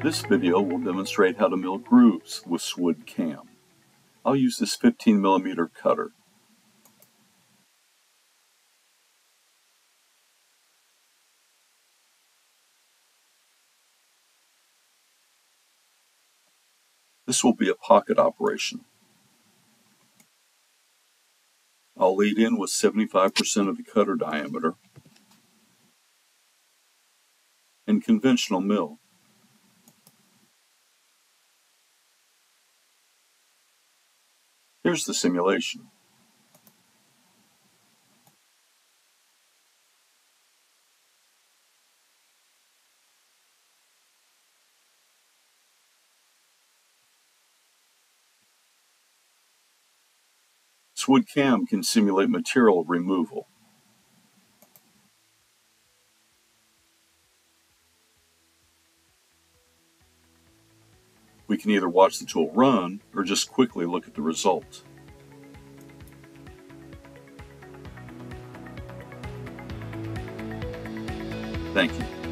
This video will demonstrate how to mill grooves with SWOOD CAM. I'll use this 15mm cutter. This will be a pocket operation. I'll lead in with 75% of the cutter diameter and conventional mill. Here's the simulation. SWOOD CAM can simulate material removal. We can either watch the tool run or just quickly look at the result. Thank you.